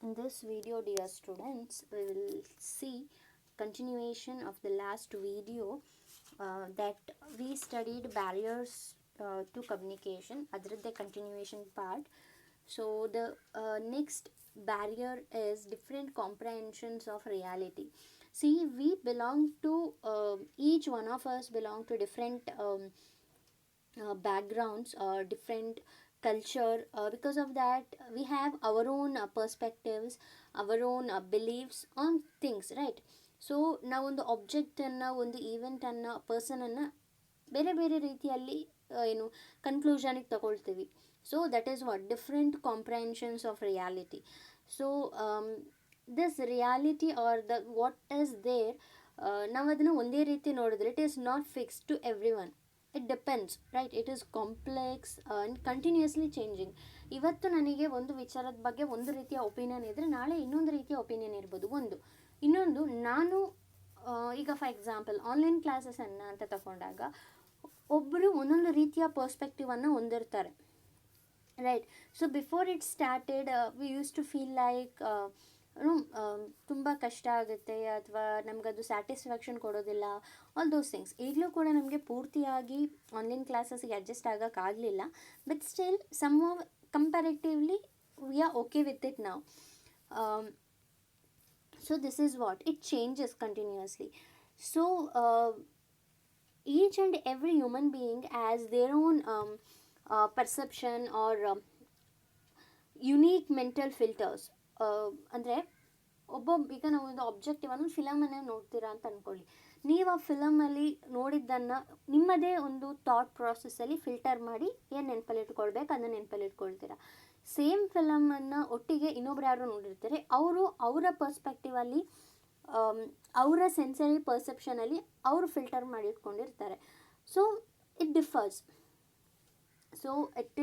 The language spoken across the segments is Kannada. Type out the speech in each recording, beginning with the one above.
In this video, dear students, we will see continuation of the last video that we studied barriers to communication. Adradde continuation part. So the next barrier is different comprehensions of reality. See, we belong to each one of us belong to different backgrounds or different culture. Because of that, we have our own perspectives, our own beliefs on things, right? So ನಾವೊಂದು ಆಬ್ಜೆಕ್ಟನ್ನು, ಒಂದು ಈವೆಂಟನ್ನು, ಪರ್ಸನನ್ನು ಬೇರೆ ಬೇರೆ ರೀತಿಯಲ್ಲಿ ಏನು ಕನ್ಕ್ಲೂಷನಿಗೆ ತಗೊಳ್ತೀವಿ. So that is what different comprehensions of reality. So this reality are the what is there, ನಾವು ಅದನ್ನು ಒಂದೇ ರೀತಿ ನೋಡಿದ್ರೆ it is not fixed to everyone. It depends, right? It is complex and continuously changing. ಇವತ್ತು ನನಗೆ ಒಂದು ವಿಚಾರದ ಬಗ್ಗೆ ಒಂದು ರೀತಿಯ ಒಪಿನಿಯನ್ ಇದ್ದರೆ ನಾಳೆ ಇನ್ನೊಂದು ರೀತಿಯ ಒಪಿನಿಯನ್ ಇರ್ಬೋದು. ಇನ್ನೊಂದು ನಾನು ಈಗ ಫಾರ್ ಎಕ್ಸಾಂಪಲ್ ಆನ್ಲೈನ್ ಕ್ಲಾಸಸನ್ನು ಅಂತ ತಗೊಂಡಾಗ ಒಬ್ಬರು ಒಂದೊಂದು ರೀತಿಯ ಪರ್ಸ್ಪೆಕ್ಟಿವನ್ನು ಹೊಂದಿರ್ತಾರೆ, right? So before it started we use to feel like ತುಂಬ ಕಷ್ಟ ಆಗುತ್ತೆ ಅಥವಾ ನಮಗದು ಸ್ಯಾಟಿಸ್ಫ್ಯಾಕ್ಷನ್ ಕೊಡೋದಿಲ್ಲ, ಆಲ್ ದೋಸ್ ಥಿಂಗ್ಸ್. ಈಗಲೂ ಕೂಡ ನಮಗೆ ಪೂರ್ತಿಯಾಗಿ ಆನ್ಲೈನ್ ಕ್ಲಾಸಸ್ಗೆ ಅಡ್ಜಸ್ಟ್ ಆಗೋಕ್ಕಾಗಲಿಲ್ಲ, but still some comparatively we are okay with it ನಾವು. So this is what it changes continuously. So each and every human being has their own perception or unique mental filters. ಅಂದರೆ ಈಗ ನಾವು ಒಂದು ಆಬ್ಜೆಕ್ಟಿವನ್ನು ಫಿಲಮನ್ನು ನೋಡ್ತೀರಾ ಅಂತ ಅಂದ್ಕೊಳ್ಳಿ. ನೀವು ಆ ಫಿಲಮಲ್ಲಿ ನೋಡಿದ್ದನ್ನು ನಿಮ್ಮದೇ ಒಂದು ಥಾಟ್ ಪ್ರಾಸೆಸ್ಸಲ್ಲಿ ಫಿಲ್ಟರ್ ಮಾಡಿ ಏನು ನೆನಪಲ್ಲಿ ಇಟ್ಕೊಳ್ಬೇಕು ಅದನ್ನು ನೆನಪಲ್ಲಿ ಇಟ್ಕೊಳ್ತೀರಾ. ಸೇಮ್ ಫಿಲಮನ್ನು ಒಟ್ಟಿಗೆ ಇನ್ನೊಬ್ರು ಯಾರು ನೋಡಿರ್ತಾರೆ, ಅವರು ಅವರ ಪರ್ಸ್ಪೆಕ್ಟಿವಲ್ಲಿ ಅವರ ಸೆನ್ಸರಿ ಪರ್ಸೆಪ್ಷನಲ್ಲಿ ಅವರು ಫಿಲ್ಟರ್ ಮಾಡಿ ಇಟ್ಕೊಂಡಿರ್ತಾರೆ. So it differs. So it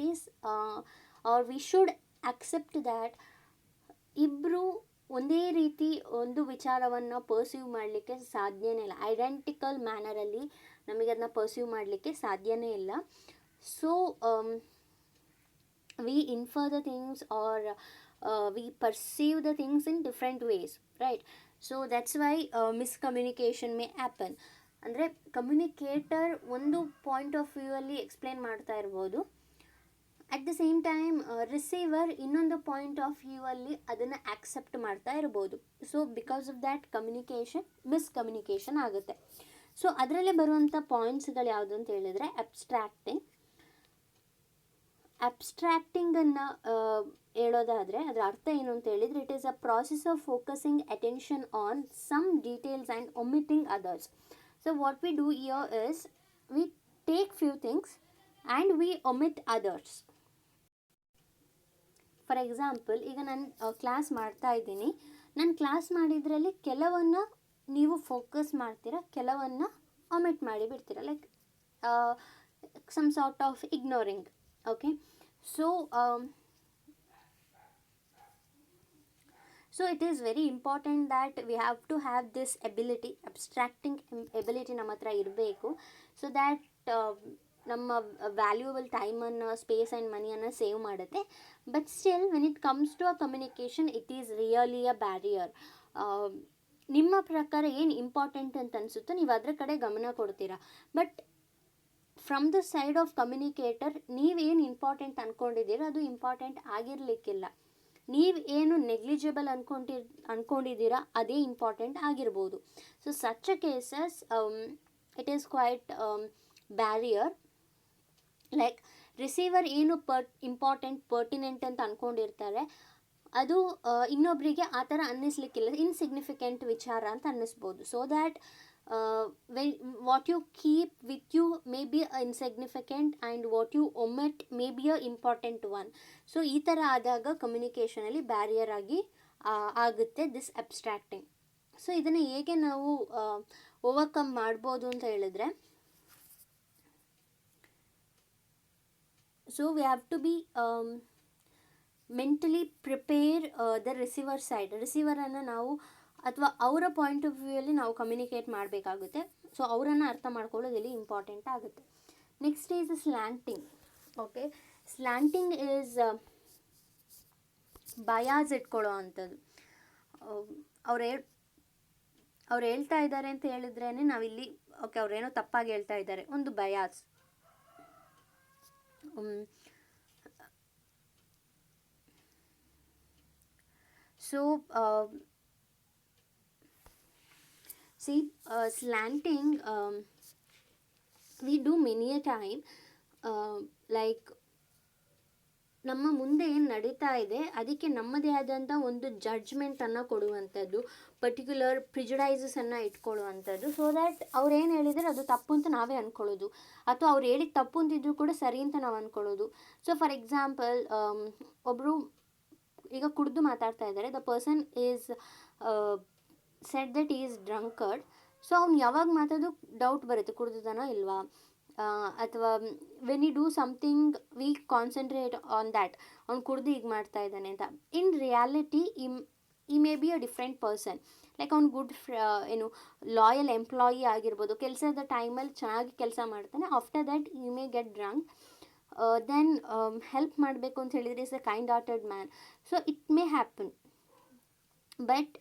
is or we should accept that ಇಬ್ಬರು ಒಂದೇ ರೀತಿ ಒಂದು ವಿಚಾರವನ್ನು ಪರ್ಸೀವ್ ಮಾಡಲಿಕ್ಕೆ ಸಾಧ್ಯನೇ ಇಲ್ಲ. ಐಡೆಂಟಿಕಲ್ ಮ್ಯಾನರಲ್ಲಿ ನಮಗೆ ಅದನ್ನ ಪರ್ಸೀವ್ ಮಾಡಲಿಕ್ಕೆ ಸಾಧ್ಯನೇ ಇಲ್ಲ. So we infer the things or we perceive the things in different ways, right? So that's why miscommunication may happen. ಅಂದರೆ ಕಮ್ಯುನಿಕೇಟರ್ ಒಂದು ಪಾಯಿಂಟ್ ಆಫ್ ವ್ಯೂ ಅಲ್ಲಿ ಎಕ್ಸ್ಪ್ಲೇನ್ ಮಾಡ್ತಾ ಇರ್ಬೋದು, at the same time receiver ಇನ್ನೊಂದು ಪಾಯಿಂಟ್ ಆಫ್ ವ್ಯೂ ಅಲ್ಲಿ ಅದನ್ನು ಆಕ್ಸೆಪ್ಟ್ ಮಾಡ್ತಾ ಇರ್ಬೋದು. So because of that miscommunication ಆಗುತ್ತೆ. ಸೊ ಅದರಲ್ಲೇ ಬರುವಂಥ ಪಾಯಿಂಟ್ಸ್ಗಳು ಯಾವುದು ಅಂತ ಹೇಳಿದರೆ ಅಬ್ಸ್ಟ್ರಾಕ್ಟಿಂಗನ್ನು ಹೇಳೋದಾದರೆ ಅದರ ಅರ್ಥ ಏನು ಅಂತ ಹೇಳಿದರೆ, it is a process of focusing attention on some details and omitting others. So what we do here is we take few things and we omit others. For example, ಈಗ ನಾನು ಕ್ಲಾಸ್ ಮಾಡ್ತಾ ಇದ್ದೀನಿ. ನಾನು ಕ್ಲಾಸ್ ಮಾಡಿದ್ರಲ್ಲಿ ಕೆಲವನ್ನು ನೀವು ಫೋಕಸ್ ಮಾಡ್ತೀರಾ, ಕೆಲವನ್ನು ಒಮಿಟ್ ಮಾಡಿ ಬಿಡ್ತೀರಾ, like some sort of ignoring. Okay, so it is very important that we have to have this ability, abstracting ability ನಮ್ಮ ಹತ್ರ ಇರಬೇಕು. ಸೊ ದ್ಯಾಟ್ ನಮ್ಮ ವ್ಯಾಲ್ಯೂಯಬಲ್ ಟೈಮನ್ನು, ಸ್ಪೇಸ್ ಆ್ಯಂಡ್ ಮನಿಯನ್ನು ಸೇವ್ ಮಾಡುತ್ತೆ. But still when it comes to a communication it is really a barrier. ನಿಮ್ಮ ಪ್ರಕಾರ ಏನು ಇಂಪಾರ್ಟೆಂಟ್ ಅಂತ ಅನಿಸುತ್ತೋ ನೀವು ಅದರ ಕಡೆ ಗಮನ ಕೊಡ್ತೀರಾ. But from the side of communicator ನೀವೇನು ಇಂಪಾರ್ಟೆಂಟ್ ಅಂದ್ಕೊಂಡಿದ್ದೀರ ಅದು ಇಂಪಾರ್ಟೆಂಟ್ ಆಗಿರಲಿಕ್ಕಿಲ್ಲ. ನೀವು ಏನು ನೆಗ್ಲಿಜಿಬಲ್ ಅಂದ್ಕೊಂಡಿದ್ದೀರಾ ಅದೇ ಇಂಪಾರ್ಟೆಂಟ್ ಆಗಿರ್ಬೋದು. So such a cases it is quite barrier. Like receiver ಏನು ಇಂಪಾರ್ಟೆಂಟ್ ಪರ್ಟಿನೆಂಟ್ ಅಂತ ಅಂದ್ಕೊಂಡಿರ್ತಾರೆ ಅದು ಇನ್ನೊಬ್ಬರಿಗೆ ಆ ಥರ ಅನ್ನಿಸ್ಲಿಕ್ಕಿಲ್ಲ, ಇನ್ಸಿಗ್ನಿಫಿಕೆಂಟ್ ವಿಚಾರ ಅಂತ ಅನ್ನಿಸ್ಬೋದು. So that what you keep with you may be insignificant and what you omit may be a important one. So ಈ ಥರ ಆದಾಗ ಕಮ್ಯುನಿಕೇಷನಲ್ಲಿ ಬ್ಯಾರಿಯರ್ ಆಗಿ ಆಗುತ್ತೆ ದಿಸ್ ಅಬ್ಸ್ಟ್ರಾಕ್ಟಿಂಗ್. ಸೊ ಇದನ್ನು ಹೇಗೆ ನಾವು ಓವರ್ಕಮ್ ಮಾಡ್ಬೋದು ಅಂತ ಹೇಳಿದ್ರೆ, so we have to be mentally prepare the receiver side. ರಿಸೀವರನ್ನು ನಾವು ಅಥವಾ ಅವರ ಪಾಯಿಂಟ್ ಆಫ್ ವ್ಯೂ ಅಲ್ಲಿ ನಾವು ಕಮ್ಯುನಿಕೇಟ್ ಮಾಡಬೇಕಾಗುತ್ತೆ. ಸೊ ಅವರನ್ನು ಅರ್ಥ ಮಾಡ್ಕೊಳ್ಳೋದು ಇಲ್ಲಿ ಇಂಪಾರ್ಟೆಂಟ್ ಆಗುತ್ತೆ. Next is slanting. Okay, slanting is bias ಇಟ್ಕೊಳ್ಳೋ ಅಂಥದ್ದು. ಅವ್ರು ಹೇಳ್ತಾ ಇದ್ದಾರೆ ಅಂತ ಹೇಳಿದ್ರೇ ನಾವಿಲ್ಲಿ ಓಕೆ ಅವ್ರೇನೋ ತಪ್ಪಾಗಿ ಹೇಳ್ತಾ ಇದ್ದಾರೆ, ಒಂದು bias. So slanting we do many a time, like ನಮ್ಮ ಮುಂದೆ ಏನು ನಡೀತಾ ಇದೆ ಅದಕ್ಕೆ ನಮ್ಮದೇ ಆದಂಥ ಒಂದು ಜಡ್ಜ್ಮೆಂಟನ್ನು ಕೊಡುವಂಥದ್ದು, ಪರ್ಟಿಕ್ಯುಲರ್ ಪ್ರಿಜುಡೈಸಸನ್ನು ಇಟ್ಕೊಳ್ಳುವಂಥದ್ದು. ಸೊ ದ್ಯಾಟ್ ಅವ್ರು ಏನು ಹೇಳಿದರೆ ಅದು ತಪ್ಪು ಅಂತ ನಾವೇ ಅಂದ್ಕೊಳ್ಳೋದು, ಅಥವಾ ಅವ್ರು ಹೇಳಿದ ತಪ್ಪು ಅಂತಿದ್ರು ಕೂಡ ಸರಿ ಅಂತ ನಾವು ಅಂದ್ಕೊಳ್ಳೋದು. ಸೊ ಫಾರ್ ಎಕ್ಸಾಂಪಲ್, ಒಬ್ಬರು ಈಗ ಕುಡಿದು ಮಾತಾಡ್ತಾ ಇದ್ದಾರೆ, the person is said that is drunkard. So ಅವ್ನು ಯಾವಾಗ ಮಾತಾಡೋದು ಡೌಟ್ ಬರುತ್ತೆ, ಕುಡ್ದಿದ್ದಾನೋ ಇಲ್ವಾ, ಅಥವಾ when you do something we concentrate on that, ಅವ್ನು ಕುಡ್ದು ಈಗ ಮಾಡ್ತಾ ಇದ್ದಾನೆ ಅಂತ. ಇನ್ ರಿಯಾಲಿಟಿ ಈ may be a different person, like ಅವ್ನು ಗುಡ್ ಏನು ಲಾಯಲ್ ಎಂಪ್ಲಾಯಿ ಆಗಿರ್ಬೋದು, ಕೆಲಸದ ಟೈಮಲ್ಲಿ ಚೆನ್ನಾಗಿ ಕೆಲಸ ಮಾಡ್ತಾನೆ. After that you may get drunk, then help ಮಾಡಬೇಕು ಅಂತ ಹೇಳಿದರೆ is a kind hearted man. So it may happen, but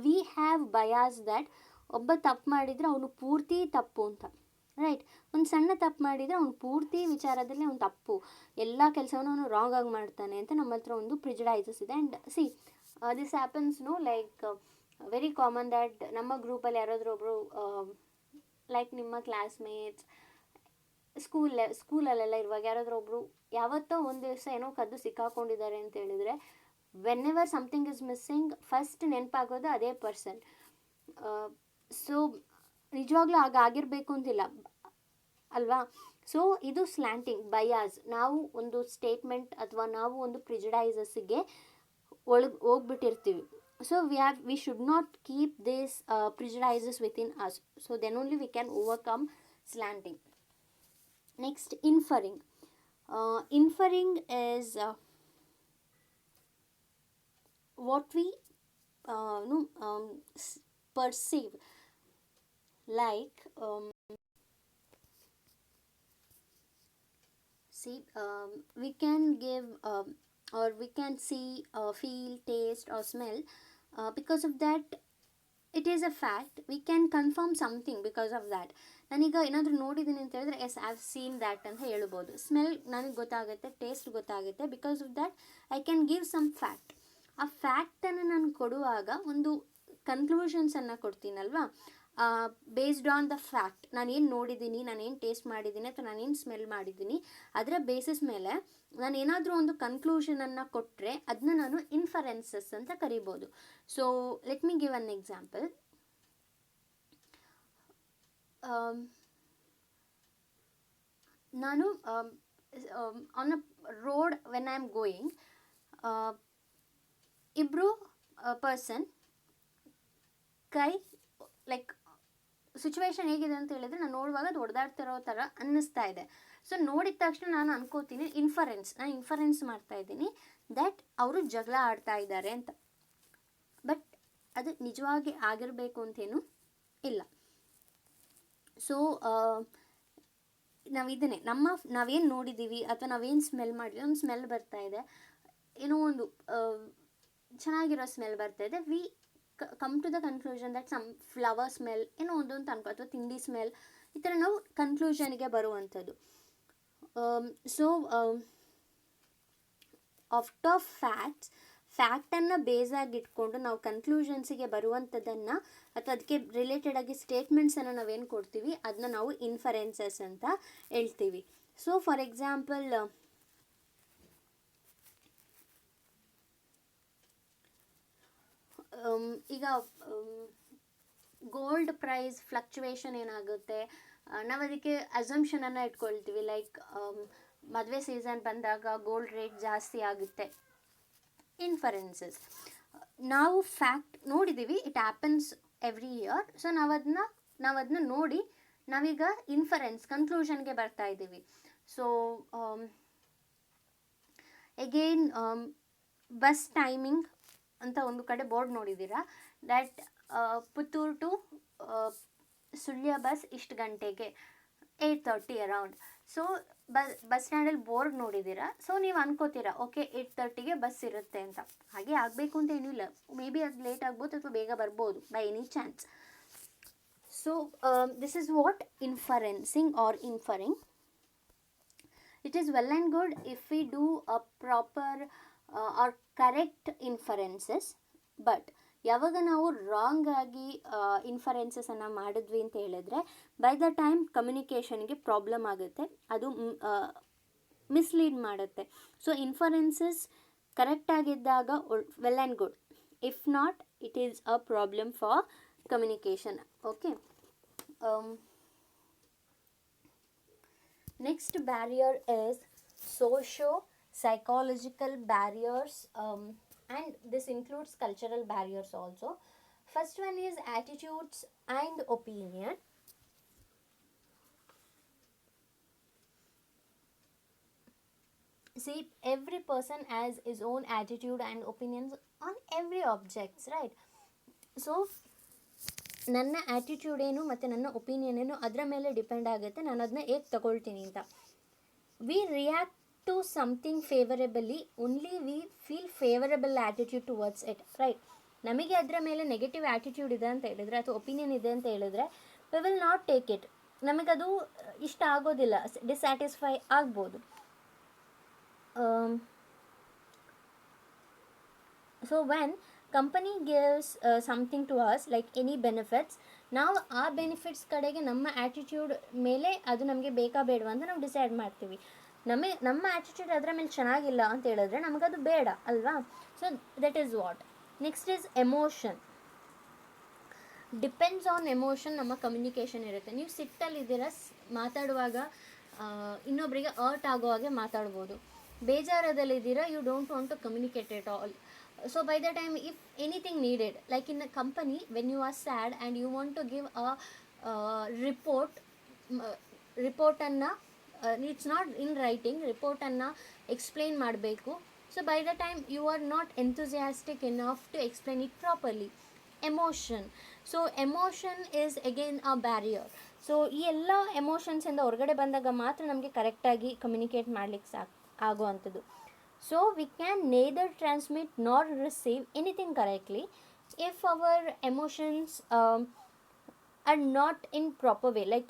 we have bias that ಒಬ್ಬ ತಪ್ಪು ಮಾಡಿದರೆ ಅವನು ಪೂರ್ತಿ ತಪ್ಪು ಅಂತ, ರೈಟ್. ಒಂದು ಸಣ್ಣ ತಪ್ಪು ಮಾಡಿದರೆ ಅವ್ನು ಪೂರ್ತಿ ವಿಚಾರದಲ್ಲಿ ಅವ್ನು ತಪ್ಪು, ಎಲ್ಲ ಕೆಲಸವನ್ನು ಅವನು ರಾಂಗ್ ಆಗಿ ಮಾಡ್ತಾನೆ ಅಂತ ನಮ್ಮ ಹತ್ರ ಒಂದು ಪ್ರಿಜುಡೈಸಸ್ ಇದೆ. And see this happens no, like very common that ನಮ್ಮ ಗ್ರೂಪಲ್ಲಿ ಯಾರಾದರೂ ಒಬ್ಬರು ಲೈಕ್ ನಿಮ್ಮ ಕ್ಲಾಸ್ಮೇಟ್ಸ್ ಸ್ಕೂಲಲ್ಲೆಲ್ಲ ಇರುವಾಗ ಯಾರಾದರೂ ಒಬ್ಬರು ಯಾವತ್ತೋ ಒಂದು ದಿವಸ ಏನೋ ಕದ್ದು ಸಿಕ್ಕಾಕೊಂಡಿದ್ದಾರೆ ಅಂತ ಹೇಳಿದರೆ, when ever something is missing first ನೆನಪಾಗೋದು ಅದೇ ಪರ್ಸನ್. ಸೊ ನಿಜವಾಗ್ಲೂ ಆಗಿರಬೇಕು ಅಂತಿಲ್ಲ ಅಲ್ವಾ. ಸೊ ಇದು ಸ್ಲ್ಯಾಂಟಿಂಗ್ ಬಯಾಸ್. ನಾವು ಒಂದು ಸ್ಟೇಟ್ಮೆಂಟ್ ಅಥವಾ ನಾವು ಒಂದು ಪ್ರಿಜುಡೈಸಸ್ಗೆ ಹೋಗ್ಬಿಟ್ಟಿರ್ತೀವಿ. So we should not keep this prejudices within us. So then only we can overcome slanting. Next, inferring. Inferring is what we perceive. Like, we can give or we can see, feel, taste or smell. Because of that, it is a fact. We can confirm something because of that. ನಾನೀಗ ಏನಾದರೂ ನೋಡಿದ್ದೀನಿ ಅಂತ ಹೇಳಿದ್ರೆ yes I have seen that ಅಂತ ಹೇಳ್ಬೋದು. ಸ್ಮೆಲ್ ನನಗೆ ಗೊತ್ತಾಗುತ್ತೆ, ಟೇಸ್ಟ್ ಗೊತ್ತಾಗುತ್ತೆ. Because of that I can give some fact. ಆ ಫ್ಯಾಕ್ಟನ್ನು ನಾನು ಕೊಡುವಾಗ ಒಂದು ಕನ್ಕ್ಲೂಷನ್ಸನ್ನು ಕೊಡ್ತೀನಲ್ವಾ, ಬೇಸ್ಡ್ ಆನ್ ದ ಫ್ಯಾಕ್ಟ್. ನಾನೇನು ನೋಡಿದ್ದೀನಿ, ನಾನೇನು ಟೇಸ್ಟ್ ಮಾಡಿದ್ದೀನಿ, ಅಥವಾ ನಾನೇನು ಸ್ಮೆಲ್ ಮಾಡಿದ್ದೀನಿ, ಅದರ ಬೇಸಿಸ್ ಮೇಲೆ ನಾನು ಏನಾದರೂ ಒಂದು ಕನ್ಕ್ಲೂಷನನ್ನು ಕೊಟ್ಟರೆ ಅದನ್ನ ನಾನು ಇನ್ಫರೆನ್ಸಸ್ ಅಂತ ಕರಿಬೋದು. So let me give an example. ನಾನು on a road when I am going, ಇಬ್ಬರು ಪರ್ಸನ್ ಕೈ ಲೈಕ್ ಸಿಚುವೇಶನ್ ಹೇಗಿದೆ ಅಂತ ಹೇಳಿದ್ರೆ ನಾನು ನೋಡುವಾಗ ಅದು ಹೊಡೆದಾಡ್ತಿರೋ ಥರ ಅನ್ನಿಸ್ತಾ ಇದೆ. ಸೊ ನೋಡಿದ ತಕ್ಷಣ ನಾನು ಅನ್ಕೋತೀನಿ ನಾನು ಇನ್ಫರೆನ್ಸ್ ಮಾಡ್ತಾ ಇದ್ದೀನಿ ದ್ಯಾಟ್ ಅವರು ಜಗಳ ಆಡ್ತಾ ಇದ್ದಾರೆ ಅಂತ. ಬಟ್ ಅದು ನಿಜವಾಗಿ ಆಗಿರಬೇಕು ಅಂತೇನು ಇಲ್ಲ. ಸೊ ನಾವು ಇದನ್ನೇ ನಾವೇನು ನೋಡಿದ್ದೀವಿ ಅಥವಾ ನಾವೇನು ಸ್ಮೆಲ್ ಮಾಡಿದ್ವಿ, ಒಂದು ಸ್ಮೆಲ್ ಬರ್ತಾ ಇದೆ, ಏನೋ ಒಂದು ಚೆನ್ನಾಗಿರೋ ಸ್ಮೆಲ್ ಬರ್ತಾ ಇದೆ, we come to the conclusion that some flower smell ಏನೋ ಒಂದು ಅಂತ ಅನ್ಕೋ, ಅಥವಾ ತಿಂಡಿ ಸ್ಮೆಲ್, ಈ ಥರ ನಾವು ಕನ್ಕ್ಲೂಷನ್ಗೆ ಬರುವಂಥದ್ದು. ಸೊ ಔಟ್ ಆಫ್ ಫ್ಯಾಕ್ಟನ್ನು ಬೇಸಾಗಿ ಇಟ್ಕೊಂಡು ನಾವು ಕನ್ಕ್ಲೂಷನ್ಸಿಗೆ ಬರುವಂಥದ್ದನ್ನು ಅಥವಾ ಅದಕ್ಕೆ ರಿಲೇಟೆಡ್ ಆಗಿ ಸ್ಟೇಟ್ಮೆಂಟ್ಸನ್ನು ನಾವೇನು ಕೊಡ್ತೀವಿ ಅದನ್ನ ನಾವು ಇನ್ಫರೆನ್ಸಸ್ ಅಂತ ಹೇಳ್ತೀವಿ. ಸೊ ಫಾರ್ ಎಕ್ಸಾಂಪಲ್, ಈಗ ಗೋಲ್ಡ್ ಪ್ರೈಸ್ ಫ್ಲಕ್ಚುವೇಷನ್ ಏನಾಗುತ್ತೆ, ನಾವು ಅದಕ್ಕೆ ಅಸಂಪ್ಷನನ್ನು ಇಟ್ಕೊಳ್ತೀವಿ. ಲೈಕ್ ಮದುವೆ ಸೀಸನ್ ಬಂದಾಗ ಗೋಲ್ಡ್ ರೇಟ್ ಜಾಸ್ತಿ ಆಗುತ್ತೆ, ಇನ್ಫರೆನ್ಸಸ್. ನಾವು ಫ್ಯಾಕ್ಟ್ ನೋಡಿದ್ದೀವಿ, it happens every year. So ನಾವು ಅದನ್ನ ನೋಡಿ ನಾವೀಗ ಕನ್ಕ್ಲೂಷನ್ಗೆ ಬರ್ತಾ ಇದ್ದೀವಿ. ಸೊ ಎಗೇನ್ ಬಸ್ ಟೈಮಿಂಗ್ ಅಂತ ಒಂದು ಕಡೆ ಬೋರ್ಡ್ ನೋಡಿದ್ದೀರಾ, that Puttur to Sullia bus ಇಷ್ಟು ಗಂಟೆಗೆ 8:30 ಅರೌಂಡ್. ಸೊ ಬಸ್ ಸ್ಟ್ಯಾಂಡಲ್ಲಿ ಬೋರ್ಡ್ ನೋಡಿದ್ದೀರಾ, ಸೊ ನೀವು ಅನ್ಕೋತೀರಾ ಓಕೆ 8:30ಗೆ ಬಸ್ ಇರುತ್ತೆ ಅಂತ. ಹಾಗೆ ಆಗಬೇಕು ಅಂತ ಏನಿಲ್ಲ, ಮೇ ಬಿ ಅದು ಲೇಟ್ ಆಗ್ಬೋದು ಅಥವಾ ಬೇಗ ಬರ್ಬೋದು by any chance. So this is what inferencing or inferring. It is well and good if we do a proper or correct inferences, but ಯಾವಾಗ ನಾವು ರಾಂಗ್ ಆಗಿ ಇನ್ಫರೆನ್ಸಸನ್ನು ಮಾಡಿದ್ವಿ ಅಂತ ಹೇಳಿದ್ರೆ ಬೈ ದ ಟೈಮ್ ಕಮ್ಯುನಿಕೇಷನ್ಗೆ ಪ್ರಾಬ್ಲಮ್ ಆಗುತ್ತೆ, ಅದು ಮಿಸ್ಲೀಡ್ ಮಾಡುತ್ತೆ. ಸೊ ಇನ್ಫರೆನ್ಸಸ್ ಕರೆಕ್ಟಾಗಿದ್ದಾಗ well and good, if not it is a problem for communication. Okay, next barrier is socio-psychological barriers, and this includes cultural barriers also. First one is attitudes and opinion. See, every person has his own attitude and opinions on every objects, right? So ನನ್ನ ಆ್ಯಟಿಟ್ಯೂಡ್ ಏನು ಮತ್ತು ನನ್ನ ಒಪಿನಿಯನ್ ಏನು ಅದರ ಮೇಲೆ ಡಿಪೆಂಡ್ ಆಗುತ್ತೆ ನಾನು ಅದನ್ನ ಹೇಗೆ ತಗೊಳ್ತೀನಿ ಅಂತ. We react to something favourably only we feel favourable attitude towards it, right? ನಮಗೆ ಅದರ ಮೇಲೆ ನೆಗೆಟಿವ್ ಆ್ಯಟಿಟ್ಯೂಡ್ ಇದೆ ಅಂತ ಹೇಳಿದ್ರೆ ಅಥವಾ ಒಪಿನಿಯನ್ ಇದೆ ಅಂತ ಹೇಳಿದ್ರೆ we will not take it. ನಮಗದು ಇಷ್ಟ ಆಗೋದಿಲ್ಲ, ಡಿಸ್ಸ್ಯಾಟಿಸ್ಫೈ ಆಗ್ಬೋದು. So when company gives something to us like any benefits, ನಾವು ಆ ಬೆನಿಫಿಟ್ಸ್ ಕಡೆಗೆ ನಮ್ಮ ಆ್ಯಟಿಟ್ಯೂಡ್ ಮೇಲೆ ಅದು ನಮಗೆ ಬೇಕಾ ಬೇಡವಾ ಅಂತ ನಾವು ಡಿಸೈಡ್ ಮಾಡ್ತೀವಿ. ನಮ್ಮ ಆ್ಯಟಿಟ್ಯೂಡ್ ಅದರ ಮೇಲೆ ಚೆನ್ನಾಗಿಲ್ಲ ಅಂತ ಹೇಳಿದ್ರೆ ನಮಗದು ಬೇಡ ಅಲ್ವಾ? So that is what. Next is emotion. Depends on emotion ನಮ್ಮ ಕಮ್ಯುನಿಕೇಷನ್ ಇರುತ್ತೆ. ನೀವು ಸಿಟ್ಟಲ್ಲಿದ್ದೀರ, ಮಾತಾಡುವಾಗ ಇನ್ನೊಬ್ಬರಿಗೆ ಹರ್ಟ್ ಆಗೋ ಹಾಗೆ ಮಾತಾಡ್ಬೋದು. ಬೇಜಾರದಲ್ಲಿದ್ದೀರಾ, you don't want to communicate at all. So by the time if anything needed, like in a company when you are sad and you want to give a report anna, it's not in writing, report anna explain ಮಾಡಬೇಕು. So by the time you are not enthusiastic enough to explain it properly. Emotion. So emotion is again a barrier. So ಈ ಎಲ್ಲ ಎಮೋಷನ್ಸಿಂದ ಹೊರಗಡೆ ಬಂದಾಗ ಮಾತ್ರ ನಮಗೆ ಕರೆಕ್ಟಾಗಿ ಕಮ್ಯುನಿಕೇಟ್ ಮಾಡಲಿಕ್ಕೆ ಆಗೋ ಅಂಥದ್ದು. So we can neither transmit nor receive anything correctly if our emotions are not in proper way. Like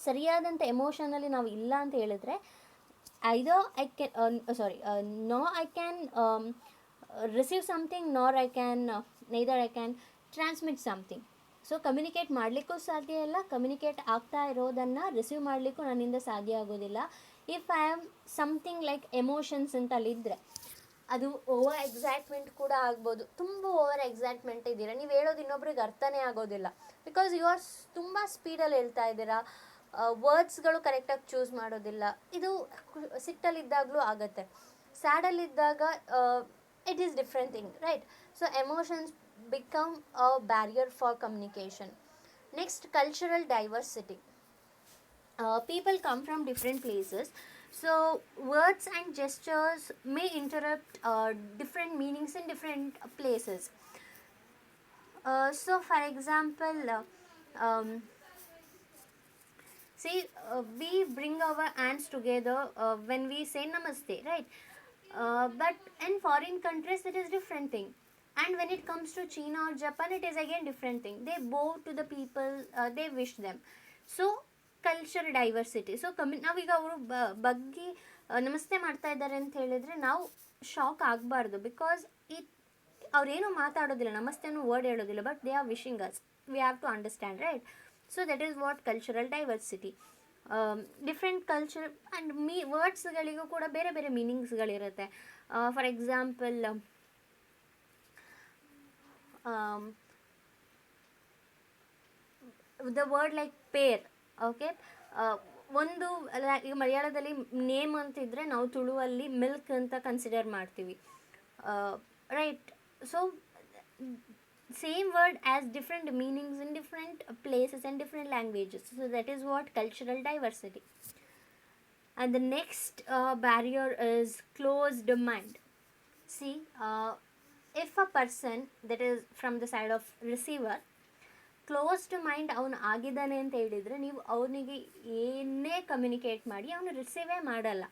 ಸರಿಯಾದಂಥ ಎಮೋಷನಲ್ಲಿ ನಾವು ಇಲ್ಲ ಅಂತ ಹೇಳಿದ್ರೆ either I can I can receive something nor I can neither I can transmit something. So communicate ಮಾಡಲಿಕ್ಕೂ ಸಾಧ್ಯ ಇಲ್ಲ, ಕಮ್ಯುನಿಕೇಟ್ ಆಗ್ತಾ ಇರೋದನ್ನು ರಿಸೀವ್ ಮಾಡಲಿಕ್ಕೂ ನನ್ನಿಂದ ಸಾಧ್ಯ ಆಗೋದಿಲ್ಲ. If I am something like emotions ಅಂತ ಅಲ್ಲಿದ್ದರೆ ಅದು ಓವರ್ ಎಕ್ಸೈಟ್ಮೆಂಟ್ ಕೂಡ ಆಗ್ಬೋದು. ತುಂಬ ಓವರ್ ಎಕ್ಸೈಟ್ಮೆಂಟ್ ಇದ್ದೀರಾ, ನೀವು ಹೇಳೋದು ಇನ್ನೊಬ್ರಿಗೆ ಅರ್ಥನೇ ಆಗೋದಿಲ್ಲ, ಬಿಕಾಸ್ ಯು ಆರ್ ತುಂಬ ಸ್ಪೀಡಲ್ಲಿ ಹೇಳ್ತಾ ಇದ್ದೀರಾ, ವರ್ಡ್ಸ್ಗಳು ಕರೆಕ್ಟಾಗಿ ಚೂಸ್ ಮಾಡೋದಿಲ್ಲ. ಇದು ಸಿಟ್ಟಲ್ಲಿದ್ದಾಗಲೂ ಆಗುತ್ತೆ. ಸ್ಯಾಡಲ್ಲಿದ್ದಾಗ it is different thing, right? So emotions become a barrier for communication. Next, cultural diversity. People come from different places, so words and gestures may interrupt different meanings in different places. So for example, we bring our hands together when we say namaste, right? But in foreign countries it is different thing. And when it comes to China or Japan, it is again different thing. They bow to the people, they wish them. So culture diversity. So ನಾವೀಗ ಅವರು ಬಗ್ಗಿ ನಮಸ್ತೆ ಮಾಡ್ತಾ ಇದ್ದಾರೆ ಅಂತ ಹೇಳಿದರೆ ನಾವು ಶಾಕ್ ಆಗಬಾರ್ದು, ಬಿಕಾಸ್ ಅವ್ರೇನು ಮಾತಾಡೋದಿಲ್ಲ, ನಮಸ್ತೆ ಅನ್ನೋ ವರ್ಡ್ ಹೇಳೋದಿಲ್ಲ, but they are wishing us. We have to understand, right? So that is what cultural diversity. Different culture and ವರ್ಡ್ಸ್ಗಳಿಗೂ ಕೂಡ ಬೇರೆ ಬೇರೆ ಮೀನಿಂಗ್ಸ್ಗಳಿರುತ್ತೆ. For example the word like pair, okay, ಒಂದು ಈಗ ಮಲಯಾಳದಲ್ಲಿ ನೇಮ್ ಅಂತಿದ್ರೆ ನಾವು ತುಳುವಲ್ಲಿ ಮಿಲ್ಕ್ ಅಂತ ಕನ್ಸಿಡರ್ ಮಾಡ್ತೀವಿ, right? So same word as different meanings in different places and different languages. So that is what cultural diversity. And the next barrier is closed mind. See, if a person that is from the side of receiver closed mind ಅವನು ಆಗಿದ್ದಾನೆ ಅಂತ ಹೇಳಿದರೆ ನೀವು ಅವನಿಗೆ ಏನೇ ಕಮ್ಯುನಿಕೇಟ್ ಮಾಡಿ ಅವನು ರಿಸೀವೇ ಮಾಡಲ್ಲ.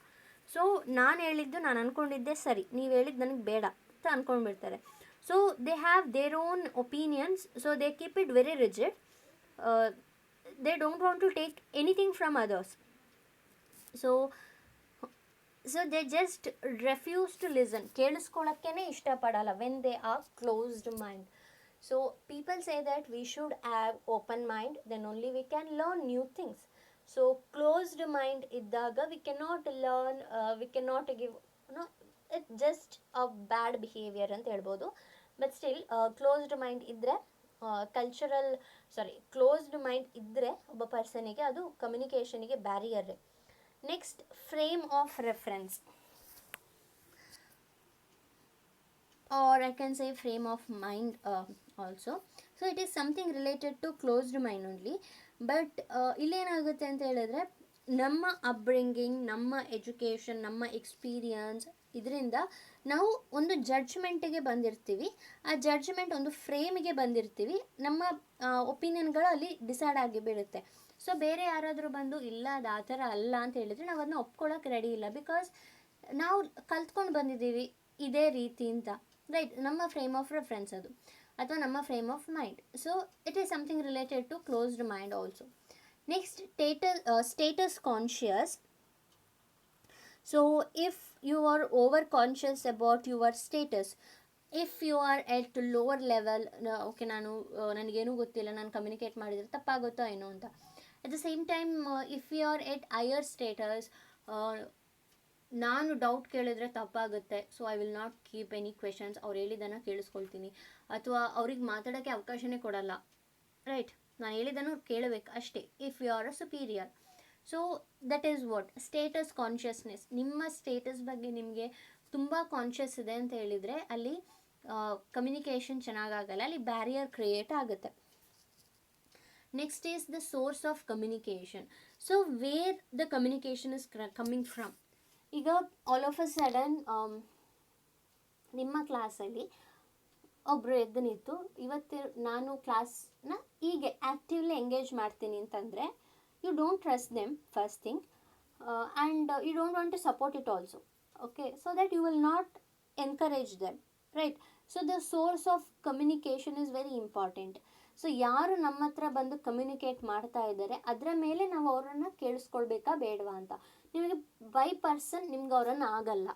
ಸೊ ನಾನು ಹೇಳಿದ್ದು ನಾನು ಅಂದ್ಕೊಂಡಿದ್ದೆ ಸರಿ, ನೀವು ಹೇಳಿದ್ದು ನನಗೆ ಬೇಡ ಅಂತ ಅಂದ್ಕೊಂಡ್ಬಿಡ್ತಾರೆ. So they have their own opinions, so they keep it very rigid. They don't want to take anything from others. So they just refuse to listen. ಕೇಳಿಸ್ಕೊಳ್ಳೋಕ್ಕೇ ಇಷ್ಟಪಡಲ್ಲ when they are closed mind. So people say that we should have open mind, then only we can learn new things. So closed mind iddaga we cannot learn, we cannot give, it's just a bad behavior anta helbodu. But still closed mind idre closed mind idre obba person ಗೆ ಅದು communication ಗೆ barrier. Next, frame of reference, or I can say frame of mind also. So it is something related to closed mind only. But ಇಲ್ಲೇನಾಗುತ್ತೆ ಅಂತ ಹೇಳಿದ್ರೆ ನಮ್ಮ ಅಪ್ಬ್ರಿಂಗಿಂಗ್, ನಮ್ಮ ಎಜುಕೇಷನ್, ನಮ್ಮ ಎಕ್ಸ್ಪೀರಿಯನ್ಸ್, ಇದರಿಂದ ನಾವು ಒಂದು ಜಡ್ಜ್ಮೆಂಟಿಗೆ ಬಂದಿರ್ತೀವಿ. ಆ ಜಡ್ಜ್ಮೆಂಟ್ ಒಂದು ಫ್ರೇಮಿಗೆ ಬಂದಿರ್ತೀವಿ. ನಮ್ಮ ಒಪಿನಿಯನ್ಗಳು ಅಲ್ಲಿ ಡಿಸೈಡ್ ಆಗಿ ಬೀಳುತ್ತೆ. ಸೊ ಬೇರೆ ಯಾರಾದರೂ ಬಂದು ಇಲ್ಲ ಅದು ಆ ಥರ ಅಲ್ಲ ಅಂತ ಹೇಳಿದರೆ ನಾವು ಅದನ್ನ ಒಪ್ಕೊಳ್ಳೋಕೆ ರೆಡಿ ಇಲ್ಲ. ಬಿಕಾಸ್ ನಾವು ಕಲ್ತ್ಕೊಂಡು ಬಂದಿದ್ದೀವಿ ಇದೇ ರೀತಿ ಅಂತ, ರೈಟ್? ನಮ್ಮ ಫ್ರೇಮ್ ಆಫ್ ರೆಫರೆನ್ಸ್ ಅದು, ಅಥವಾ ನಮ್ಮ frame of mind. So it is something related to closed mind also. Next, status conscious. So if you are over conscious about your status, if you are at lower level, okay ನನಗೇನೂ ಗೊತ್ತಿಲ್ಲ, ನಾನು ಕಮ್ಯುನಿಕೇಟ್ ಮಾಡಿದರೆ ತಪ್ಪಾಗುತ್ತೋ ಏನೋ ಅಂತ. At the same time if you are at higher status, ನಾನು ಡೌಟ್ ಕೇಳಿದ್ರೆ ತಪ್ಪಾಗುತ್ತೆ, so I will not keep any questions. ಅವ್ರು ಹೇಳಿದ್ದನ್ನು ಕೇಳಿಸ್ಕೊಳ್ತೀನಿ, ಅಥವಾ ಅವ್ರಿಗೆ ಮಾತಾಡೋಕ್ಕೆ ಅವಕಾಶನೇ ಕೊಡಲ್ಲ, ರೈಟ್? ನಾನು ಹೇಳಿದ್ದನ್ನು ಕೇಳಬೇಕು ಅಷ್ಟೇ. If you are a superior, so that is what status consciousness. ನಿಮ್ಮ ಸ್ಟೇಟಸ್ ಬಗ್ಗೆ ನಿಮಗೆ ತುಂಬ ಕಾನ್ಷಿಯಸ್ ಇದೆ ಅಂತ ಹೇಳಿದರೆ ಅಲ್ಲಿ ಕಮ್ಯುನಿಕೇಷನ್ ಚೆನ್ನಾಗಾಗಲ್ಲ, ಅಲ್ಲಿ ಬ್ಯಾರಿಯರ್ ಕ್ರಿಯೇಟ್ ಆಗುತ್ತೆ. Next is the source of communication. So where the communication is coming from. ಈಗ ಆಲ್ ಆಫ್ ಅ ಸಡನ್ ನಿಮ್ಮ ಕ್ಲಾಸಲ್ಲಿ ಒಬ್ಬರು ಎದ್ದು ನಿಂತು ಇವತ್ತು ನಾನು ಕ್ಲಾಸ್ನ ಹೀಗೆ ಆ್ಯಕ್ಟಿವ್ಲಿ ಎಂಗೇಜ್ ಮಾಡ್ತೀನಿ ಅಂತಂದರೆ, you don't trust them first thing, and you don't want to support it also, okay? So that you will not encourage them, right? So the source of communication is very important. So ಯಾರು ನಮ್ಮ ಹತ್ರ ಬಂದು ಕಮ್ಯುನಿಕೇಟ್ ಮಾಡ್ತಾ ಇದ್ದಾರೆ ಅದರ ಮೇಲೆ ನಾವು ಅವರನ್ನು ಕೇಳಿಸ್ಕೊಳ್ಬೇಕಾ ಬೇಡವಾ ಅಂತ. ನಿಮಗೆ ಬೈ ಪರ್ಸನ್ ನಿಮ್ಗೆ ಅವರನ್ನು ಆಗಲ್ಲ,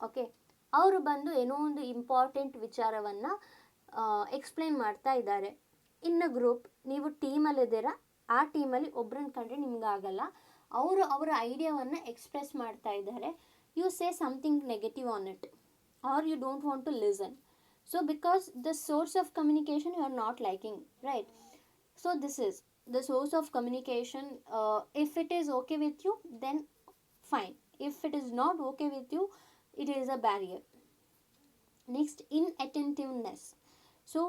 ಓಕೆ? ಅವರು ಬಂದು ಏನೋ ಒಂದು ಇಂಪಾರ್ಟೆಂಟ್ ವಿಚಾರವನ್ನು ಎಕ್ಸ್ಪ್ಲೇನ್ ಮಾಡ್ತಾ ಇದ್ದಾರೆ. ಇನ್ ಅ ಗ್ರೂಪ್ ನೀವು ಟೀಮಲ್ಲಿದ್ದೀರಾ, ಆ ಟೀಮಲ್ಲಿ ಒಬ್ರನ್ನ ಕಂಡ್ರೆ ನಿಮ್ಗೆ ಆಗಲ್ಲ, ಅವರು ಅವರ ಐಡಿಯಾವನ್ನು ಎಕ್ಸ್ಪ್ರೆಸ್ ಮಾಡ್ತಾ ಇದ್ದಾರೆ. You say something negative on it, or you don't want to listen. So because the source of communication you are not liking, right? So this is the source of communication. If it is okay with you, then fine. If it is not okay with you, it is a barrier. Next, inattentiveness. So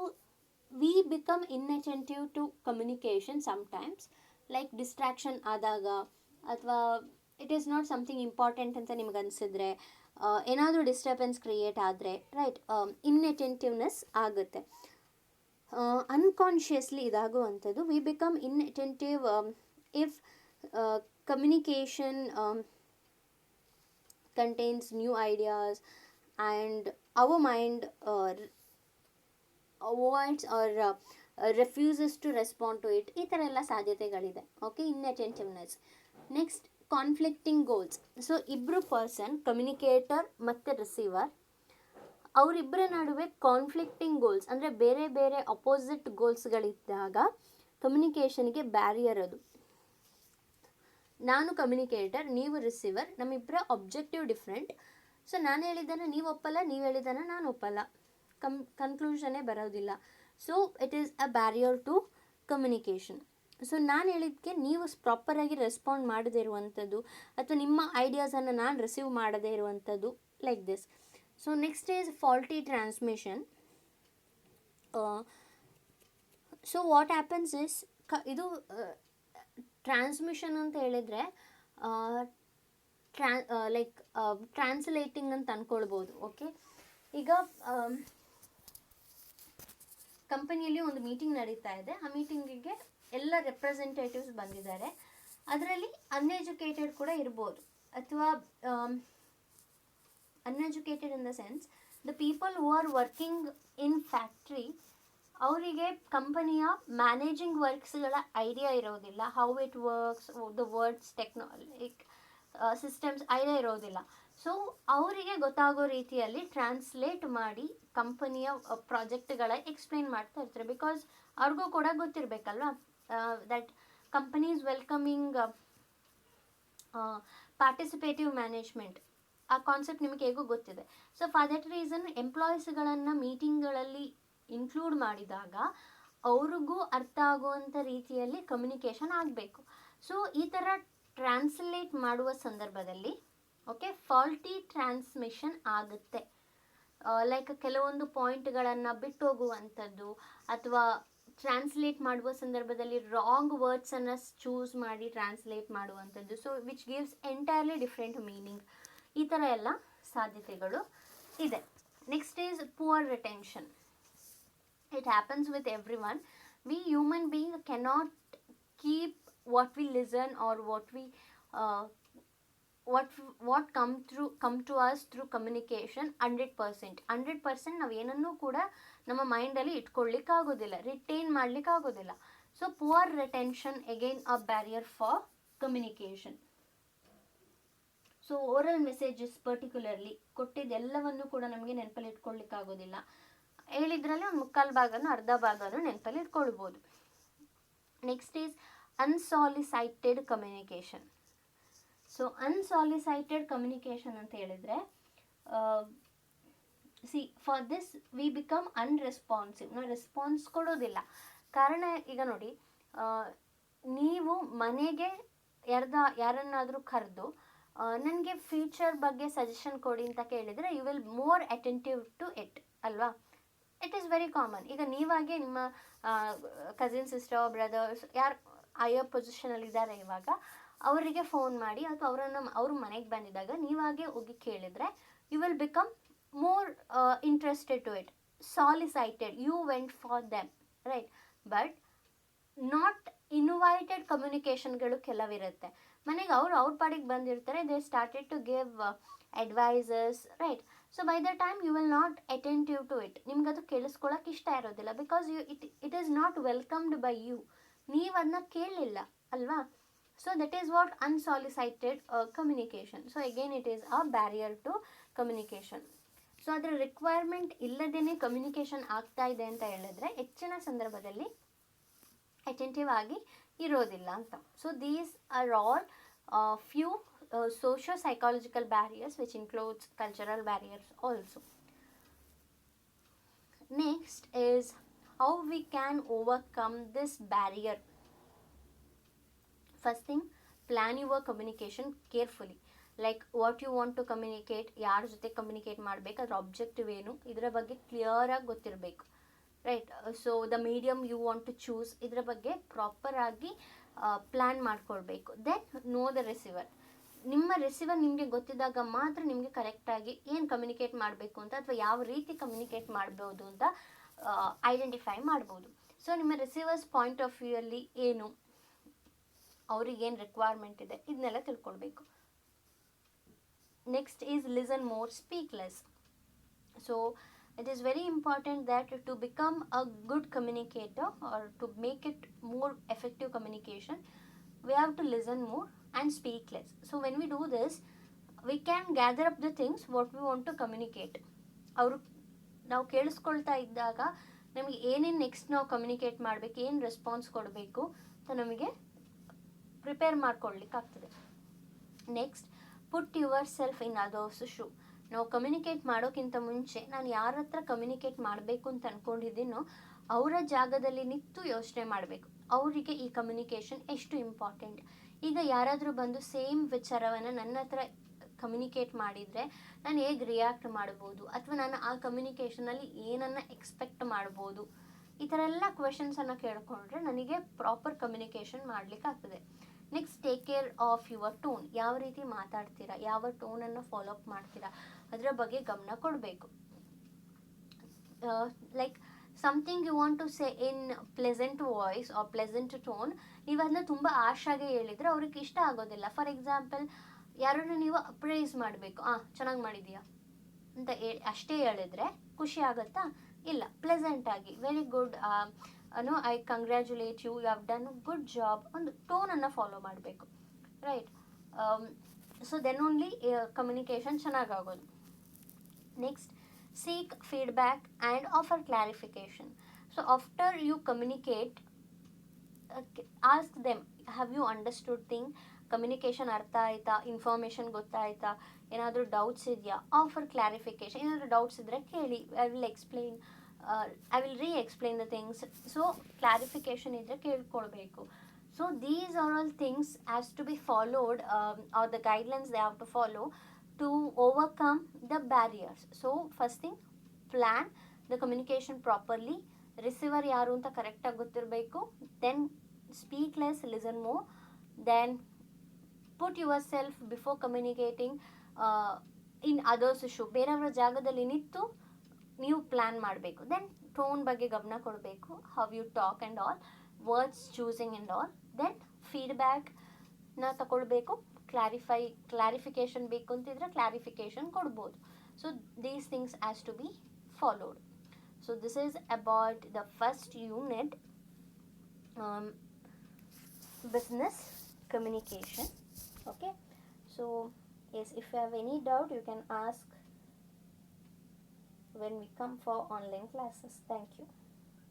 we become inattentive to communication sometimes, like distraction adaga, athwa it is not something important anta nimage ansidre, ಏನಾದರೂ ಡಿಸ್ಟರ್ಬೆನ್ಸ್ ಕ್ರಿಯೇಟ್ ಆದರೆ, ರೈಟ್, ಇನ್ಅಟೆಂಟಿವ್ನೆಸ್ ಆಗುತ್ತೆ. ಅನ್ಕಾನ್ಷಿಯಸ್ಲಿ ಇದಾಗುವಂಥದ್ದು. We become inattentive if communication contains new ideas and our mind avoids or refuses to respond to it. ಈ ಥರ ಎಲ್ಲ ಸಾಧ್ಯತೆಗಳಿದೆ, okay? Inattentiveness. Next, conflicting goals. So ಇಬ್ಬರು ಪರ್ಸನ್, ಕಮ್ಯುನಿಕೇಟರ್ ಮತ್ತು ರಿಸೀವರ್, ಅವರಿಬ್ಬರ ನಡುವೆ ಕಾನ್ಫ್ಲಿಕ್ಟಿಂಗ್ ಗೋಲ್ಸ್ ಅಂದರೆ ಬೇರೆ ಬೇರೆ ಅಪೋಸಿಟ್ ಗೋಲ್ಸ್ಗಳಿದ್ದಾಗ ಕಮ್ಯುನಿಕೇಷನ್ಗೆ ಬ್ಯಾರಿಯರ್ ಅದು. ನಾನು ಕಮ್ಯುನಿಕೇಟರ್, ನೀವು ರಿಸೀವರ್, ನಮ್ಮಿಬ್ಬರ ಅಬ್ಜೆಕ್ಟಿವ್ ಡಿಫ್ರೆಂಟ್. ಸೊ ನಾನು ಹೇಳಿದ್ದನ್ನು ನೀವು ಒಪ್ಪಲ್ಲ, ನೀವು ಹೇಳಿದ್ದನ್ನು ನಾನು ಒಪ್ಪಲ್ಲ, ಕನ್ಕ್ಲೂಷನ್ನೇ ಬರೋದಿಲ್ಲ. So it is a barrier to communication. So ನಾನು ಹೇಳಿದ್ದಕ್ಕೆ ನೀವು ಪ್ರಾಪರಾಗಿ ರೆಸ್ಪಾಂಡ್ ಮಾಡದೇ ಇರುವಂಥದ್ದು, ಅಥವಾ ನಿಮ್ಮ ಐಡಿಯಾಸನ್ನು ನಾನು ರಿಸೀವ್ ಮಾಡದೇ ಇರುವಂಥದ್ದು, like this. So next is faulty transmission. So what happens is, ಇದು ಟ್ರಾನ್ಸ್ಮಿಷನ್ ಅಂತ ಹೇಳಿದರೆ ಲೈಕ್ ಟ್ರಾನ್ಸ್ಲೇಟಿಂಗ್ ಅಂತ ಅಂದ್ಕೊಳ್ಬೋದು, ಓಕೆ? ಈಗ ಕಂಪನಿಯಲ್ಲಿ ಒಂದು ಮೀಟಿಂಗ್ ನಡೀತಾ ಇದೆ. ಆ ಮೀಟಿಂಗಿಗೆ ಎಲ್ಲ ರೆಪ್ರೆಸೆಂಟೇಟಿವ್ಸ್ ಬಂದಿದ್ದಾರೆ. ಅದರಲ್ಲಿ ಅನ್ಎಜುಕೇಟೆಡ್ ಕೂಡ ಇರ್ಬೋದು, ಅಥವಾ uneducated in the sense the people who are working in factory, ಅವರಿಗೆ ಕಂಪನಿಯ ಮ್ಯಾನೇಜಿಂಗ್ ವರ್ಕ್ಸ್ಗಳ ಐಡಿಯಾ ಇರೋದಿಲ್ಲ. How it works, the words, like systems idea ಇರೋದಿಲ್ಲ. ಸೊ ಅವರಿಗೆ ಗೊತ್ತಾಗೋ ರೀತಿಯಲ್ಲಿ ಟ್ರಾನ್ಸ್ಲೇಟ್ ಮಾಡಿ ಕಂಪನಿಯ ಪ್ರಾಜೆಕ್ಟ್ಗಳ ಎಕ್ಸ್ಪ್ಲೈನ್ ಮಾಡ್ತಾ ಇರ್ತಾರೆ. ಬಿಕಾಸ್ ಅವ್ರಿಗೂ ಕೂಡ ಗೊತ್ತಿರಬೇಕಲ್ವಾ that company is welcoming participative management. ಆ ಕಾನ್ಸೆಪ್ಟ್ ನಿಮಗೆ ಹೇಗೂ ಗೊತ್ತಿದೆ. ಸೊ ಫಾರ್ ದಟ್ ರೀಸನ್ ಎಂಪ್ಲಾಯೀಸ್ಗಳನ್ನು ಮೀಟಿಂಗ್ಗಳಲ್ಲಿ ಇನ್ಕ್ಲೂಡ್ ಮಾಡಿದಾಗ ಅವ್ರಿಗೂ ಅರ್ಥ ಆಗುವಂಥ ರೀತಿಯಲ್ಲಿ ಕಮ್ಯುನಿಕೇಷನ್ ಆಗಬೇಕು. ಸೊ ಈ ಥರ ಟ್ರಾನ್ಸ್ಲೇಟ್ ಮಾಡುವ ಸಂದರ್ಭದಲ್ಲಿ ಓಕೆ ಫಾಲ್ಟಿ ಟ್ರಾನ್ಸ್ಮಿಷನ್ ಆಗುತ್ತೆ. ಲೈಕ್ ಕೆಲವೊಂದು ಪಾಯಿಂಟ್ಗಳನ್ನು ಬಿಟ್ಟು ಹೋಗುವಂಥದ್ದು, ಅಥವಾ ಟ್ರಾನ್ಸ್ಲೇಟ್ ಮಾಡುವ ಸಂದರ್ಭದಲ್ಲಿ ರಾಂಗ್ ವರ್ಡ್ಸನ್ನು ಚೂಸ್ ಮಾಡಿ ಟ್ರಾನ್ಸ್ಲೇಟ್ ಮಾಡುವಂಥದ್ದು. So which gives entirely different meaning. ಈ ಥರ ಎಲ್ಲ ಸಾಧ್ಯತೆಗಳು ಇದೆ. Next is poor retention. It happens with everyone. We human being cannot keep what we listen or what come to us through communication 100%. 100% ನಾವು ಏನನ್ನೂ ಕೂಡ ನಮ್ಮ ಮೈಂಡಲ್ಲಿ ಇಟ್ಕೊಳ್ಳಿಕ್ಕಾಗೋದಿಲ್ಲ, ರಿಟೈನ್ ಮಾಡಲಿಕ್ಕಾಗೋದಿಲ್ಲ. So poor retention again a barrier for communication. So oral messages particularly ಕೊಟ್ಟಿದ್ದೆಲ್ಲವನ್ನು ಕೂಡ ನಮಗೆ ನೆನಪಲ್ಲಿ ಇಟ್ಕೊಳ್ಳಿಕ್ಕಾಗೋದಿಲ್ಲ. ಹೇಳಿದ್ರಲ್ಲಿ ಒಂದು ಮುಕ್ಕಾಲು ಭಾಗನೂ ಅರ್ಧ ಭಾಗನೂ ನೆನಪಲ್ಲಿ ಇಟ್ಕೊಳ್ಬೋದು. Next is unsolicited communication. So unsolicited communication ಅಂತ ಹೇಳಿದರೆ for this we become unresponsive. ನಾವು ರೆಸ್ಪಾನ್ಸ್ ಕೊಡೋದಿಲ್ಲ. ಕಾರಣ ಈಗ ನೋಡಿ, ನೀವು ಮನೆಗೆ ಯಾರನ್ನಾದರೂ ಕರೆದು ನನಗೆ ಫ್ಯೂಚರ್ ಬಗ್ಗೆ ಸಜೆಷನ್ ಕೊಡಿ ಅಂತ ಕೇಳಿದರೆ you will more attentive to it ಅಲ್ವಾ. It is very common. ಈಗ ನೀವಾಗೆ ನಿಮ್ಮ ಕಸಿನ್ ಸಿಸ್ಟರ್ ಬ್ರದರ್ಸ್ ಯಾರು ಹೈಯರ್ ಪೊಸಿಷನಲ್ಲಿದ್ದಾರೆ ಇವಾಗ, ಅವರಿಗೆ ಫೋನ್ ಮಾಡಿ ಅಥವಾ ಅವ್ರ ಮನೆಗೆ ಬಂದಿದ್ದಾಗ ನೀವಾಗೆ ಹೋಗಿ ಕೇಳಿದರೆ you will become more interested to it. Solicited, you went for them, right. But not invited ಕಮ್ಯುನಿಕೇಷನ್ಗಳು ಕೆಲವಿರುತ್ತೆ. ಮನೆಗೆ ಅವ್ರ ಪಾಡಿಗೆ ಬಂದಿರ್ತಾರೆ, they started to give advices, right. So by the time you will not attentive to it. ನಿಮ್ಗೆ ಅದು ಕೇಳಿಸ್ಕೊಳ್ಳೋಕೆ ಇಷ್ಟ ಇರೋದಿಲ್ಲ. Because it is not welcomed by you. ನೀವು ಅದನ್ನ ಕೇಳಲಿಲ್ಲ ಅಲ್ವಾ. So that is what unsolicited communication. So again it is a barrier to communication. So ಅದರ ರಿಕ್ವೈರ್ಮೆಂಟ್ ಇಲ್ಲದೇ ಕಮ್ಯುನಿಕೇಷನ್ ಆಗ್ತಾ ಇದೆ ಅಂತ ಹೇಳಿದ್ರೆ ಹೆಚ್ಚಿನ ಸಂದರ್ಭದಲ್ಲಿ ಅಟೆಂಟಿವ್ ಆಗಿ ಇರೋದಿಲ್ಲ ಅಂತ. So these are all few socio-psychological barriers, which includes cultural barriers also. Next is how we can overcome this barrier. First thing, plan your communication carefully. Like what you want to communicate, ಯಾರ ಜೊತೆ ಕಮ್ಯುನಿಕೇಟ್ ಮಾಡಬೇಕು, ಅದರ ಆಬ್ಜೆಕ್ಟಿವ್ ಏನು, ಇದರ ಬಗ್ಗೆ ಕ್ಲಿಯರಾಗಿ ಗೊತ್ತಿರಬೇಕು, right. So the medium you want to choose, ಇದರ ಬಗ್ಗೆ ಪ್ರಾಪರಾಗಿ ಪ್ಲ್ಯಾನ್ ಮಾಡ್ಕೊಳ್ಬೇಕು. Then know the receiver. ನಿಮ್ಮ ರಿಸೀವರ್ ನಿಮಗೆ ಗೊತ್ತಿದ್ದಾಗ ಮಾತ್ರ ನಿಮಗೆ ಕರೆಕ್ಟಾಗಿ ಏನು ಕಮ್ಯುನಿಕೇಟ್ ಮಾಡಬೇಕು ಅಂತ ಅಥವಾ ಯಾವ ರೀತಿ ಕಮ್ಯುನಿಕೇಟ್ ಮಾಡ್ಬೋದು ಅಂತ ಐಡೆಂಟಿಫೈ ಮಾಡ್ಬೋದು. ಸೊ ನಿಮ್ಮ ರಿಸೀವರ್ಸ್ ಪಾಯಿಂಟ್ ಆಫ್ ವ್ಯೂ ಅಲ್ಲಿ ಏನು, ಅವ್ರಿಗೆ ಏನು ರಿಕ್ವೈರ್ಮೆಂಟ್ ಇದೆ, ಇದನ್ನೆಲ್ಲ ತಿಳ್ಕೊಳ್ಬೇಕು. Next is listen more, speak less. So it is very important that to become a good communicator or to make it more effective communication, we have to listen more and speak less. So when we do this, we can gather up the things what we want to communicate. ನಾವು ಕೇಳಿಸ್ಕೊಳ್ತಾ ಇದ್ದಾಗ ನಮಗೆ ಏನೇನು ನೆಕ್ಸ್ಟ್ ನಾವು ಕಮ್ಯುನಿಕೇಟ್ ಮಾಡಬೇಕು, ಏನು ರೆಸ್ಪಾನ್ಸ್ ಕೊಡಬೇಕು ಅಂತ ನಮಗೆ ಪ್ರಿಪೇರ್ ಮಾಡ್ಕೊಳ್ಳಿಕ್ಕಾಗ್ತದೆ. Next, put yourself in others shoe. ನಾವು ಕಮ್ಯುನಿಕೇಟ್ ಮಾಡೋಕ್ಕಿಂತ ಮುಂಚೆ ನಾನು ಯಾರ ಹತ್ರ ಕಮ್ಯುನಿಕೇಟ್ ಮಾಡಬೇಕು ಅಂತ ಅಂದ್ಕೊಂಡಿದ್ದೀನೋ ಅವರ ಜಾಗದಲ್ಲಿ ನಿಂತು ಯೋಚನೆ ಮಾಡಬೇಕು, ಅವರಿಗೆ ಈ ಕಮ್ಯುನಿಕೇಷನ್ ಎಷ್ಟು ಇಂಪಾರ್ಟೆಂಟ್. ಈಗ ಯಾರಾದರೂ ಬಂದು ಸೇಮ್ ವಿಚಾರವನ್ನು ನನ್ನ ಹತ್ರ ಕಮ್ಯುನಿಕೇಟ್ ಮಾಡಿದರೆ ನಾನು ಹೇಗೆ ರಿಯಾಕ್ಟ್ ಮಾಡ್ಬೋದು, ಅಥವಾ ನಾನು ಆ ಕಮ್ಯುನಿಕೇಷನಲ್ಲಿ ಏನನ್ನು ಎಕ್ಸ್ಪೆಕ್ಟ್ ಮಾಡ್ಬೋದು, ಈ ಥರ ಎಲ್ಲ ಕ್ವೆಶನ್ಸನ್ನು ಕೇಳಿಕೊಂಡ್ರೆ ನನಗೆ ಪ್ರಾಪರ್ ಕಮ್ಯುನಿಕೇಷನ್ ಮಾಡಲಿಕ್ಕಾಗ್ತದೆ. Next, take care of your tone. ಯಾವ ರೀತಿ ಮಾತಾಡ್ತೀರಾ, ಯಾವ ಟೋನನ್ನು ಫಾಲೋ ಅಪ್ ಮಾಡ್ತೀರಾ, ಅದರ ಬಗ್ಗೆ ಗಮನ ಕೊಡಬೇಕು. Like something you want to say in pleasant voice or pleasant tone, ನೀವು ಅದನ್ನ ತುಂಬ ಆಶಾಗೆ ಹೇಳಿದರೆ ಅವ್ರಿಗೆ ಇಷ್ಟ ಆಗೋದಿಲ್ಲ. ಫಾರ್ ಎಕ್ಸಾಂಪಲ್, ಯಾರನ್ನು ನೀವು ಅಪ್ರೈಸ್ ಮಾಡಬೇಕು, ಚೆನ್ನಾಗಿ ಮಾಡಿದೀಯಾ ಅಂತ ಅಷ್ಟೇ ಹೇಳಿದ್ರೆ ಖುಷಿ ಆಗುತ್ತಾ? ಇಲ್ಲ. ಪ್ಲೆಸೆಂಟ್ ಆಗಿ, very good, I congratulate you, you have done good job, ಒಂದು ಟೋನನ್ನು ಫಾಲೋ ಮಾಡಬೇಕು, right? So then only communication ಚೆನ್ನಾಗಾಗೋದು. Next, seek feedback and offer clarification. So after you communicate, ask them, have you understood thing? Communication ಅರ್ಥ ಆಯ್ತಾ? ಇನ್ಫಾರ್ಮೇಷನ್ ಗೊತ್ತಾಯ್ತಾ? ಏನಾದರೂ ಡೌಟ್ಸ್ ಇದೆಯಾ? Offer clarification. ಏನಾದರೂ ಡೌಟ್ಸ್ ಇದ್ದರೆ ಕೇಳಿ, I will re explain the things. So clarification ಇದ್ದರೆ ಕೇಳ್ಕೊಳ್ಬೇಕು. So these are all things has to be followed, are the guidelines they have to follow to overcome the barriers. So first thing, plan the communication properly. Receiver ಯಾರು ಅಂತ ಕರೆಕ್ಟಾಗಿ ಗೊತ್ತಿರಬೇಕು. Then speak less, listen more. Then put yourself before communicating in others shoe. ಬೇರೆಯವರ ಜಾಗದಲ್ಲಿ ನಿಂತು ನೀವು ಪ್ಲ್ಯಾನ್ ಮಾಡಬೇಕು. ದೆನ್ ಟೋನ್ ಬಗ್ಗೆ ಗಮನ ಕೊಡಬೇಕು, how you talk and all, words choosing and all. Then ಫೀಡ್ಬ್ಯಾಕ್ನ ತಗೊಳ್ಬೇಕು. ಕ್ಲಾರಿಫಿಕೇಷನ್ ಬೇಕು ಅಂತಿದ್ರೆ ಕ್ಲಾರಿಫಿಕೇಷನ್ ಕೊಡ್ಬೋದು. So these things has to be followed. So this is about the first unit, business communication. Okay, so yes, if you have any doubt you can ask when we come for online classes. Thank you.